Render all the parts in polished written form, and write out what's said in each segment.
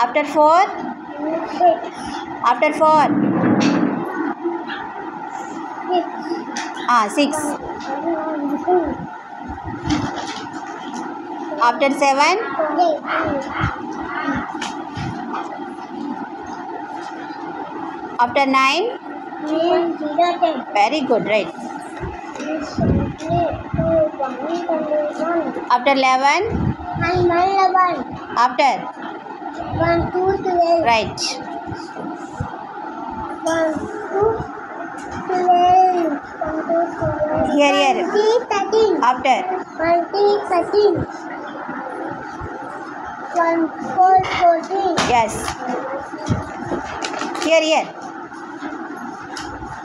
After 4? 6. After 4? 6. After 7? After 9? 10. Very good, right. After 11? After? 1, 2, 12. Right. 1, 2, 12. Here. 13. After? 13. 1, 4, 14. Yes. Here.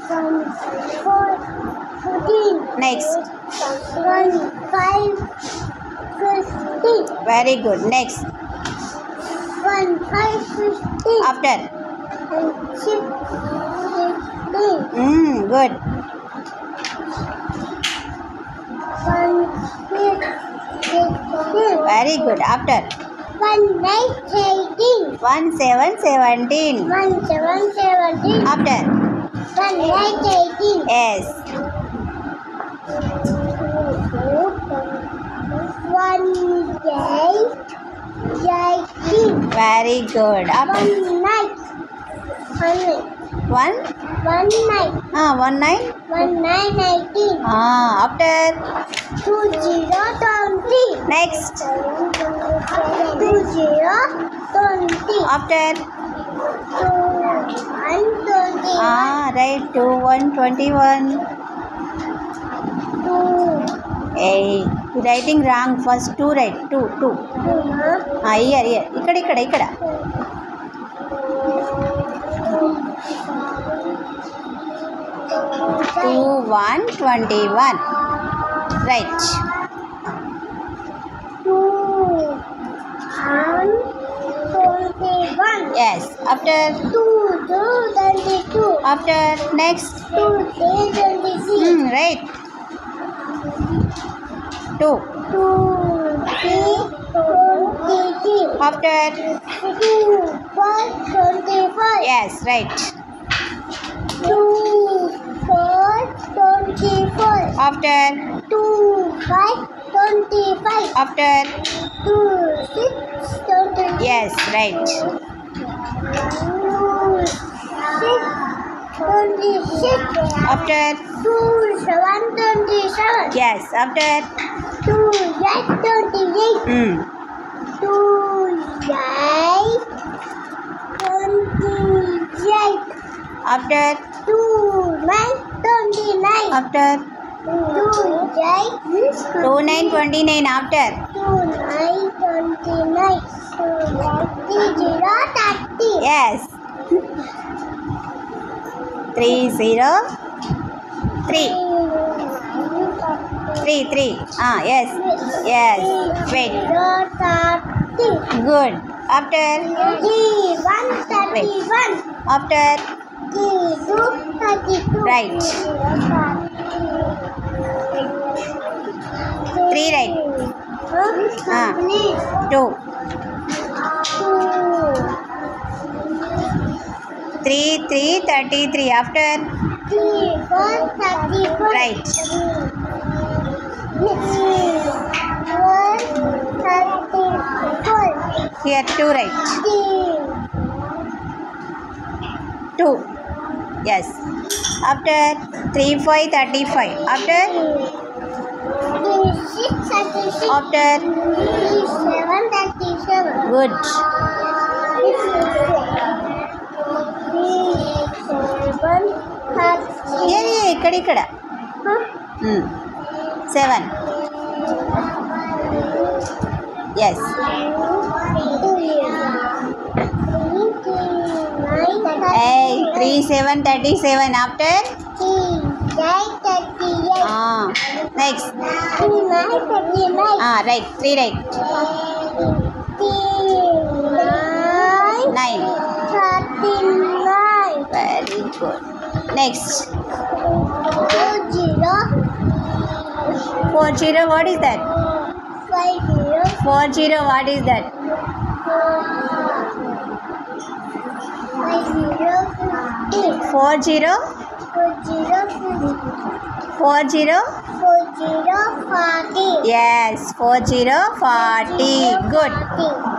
1, 4, 14. Next. 1, 5, 15. Very good. Next. 1, 5, 15. After? 6, 15. Good. 1, 6, 16. Very good. After? 1, 9, 18. 1, 7, 17. 1, 7, 17. After? 1, 9, 18. Yes. 1, 8, 18. Very good. After? 1, 9. 1? 1, 9. 1, 9? 1, 9, 18. After? 2, 0, 20. Next. 2, 0, 20. After? 2, 1, 20. Right. 2, 1, 21. 2. Hey, writing wrong. First 2 right. 2. Here. ఇక్కడ. 2, 1, 21. Right. 2, 1, 21. Yes. After? 2, 22. After? Next. 2, 23. Right. 2. 2, 3, 23. After? 2, 4, 24. Yes. Right. 2, 4, 24. After? 2, 5, 25. After? 2, 6, 25. Yes. Right. 2, 6, 26. After? 2, 7, 27. Yes. After? 2, 8, 28. 2, 8, 28. After? 2, 9, 29. After? 2, 8, 2, 9, 29. After? 2, 9, 29. 3, 0, 30. Yes. 3, 0, 3. 3. Yes. Wait. 0, 30. Good. After? 3, 1, 31. After? 3, 2, 32. Right. 3 right. 2. 3, 33. After? 3, 4, 34. Right. 4, 34. Here 2 right. 2. Yes. After? 3, 5, 35. After? 6, 36. After? 7, 37. Good. 7, 30. ఇక్కడ. 7. Yes. 3, 7, 37. After? 38. Next. 39. Right. 3 right. 9. 39. Very good. Next. 40. What is that? 50. 40. What is that? 40 40 40. yes 40 40 good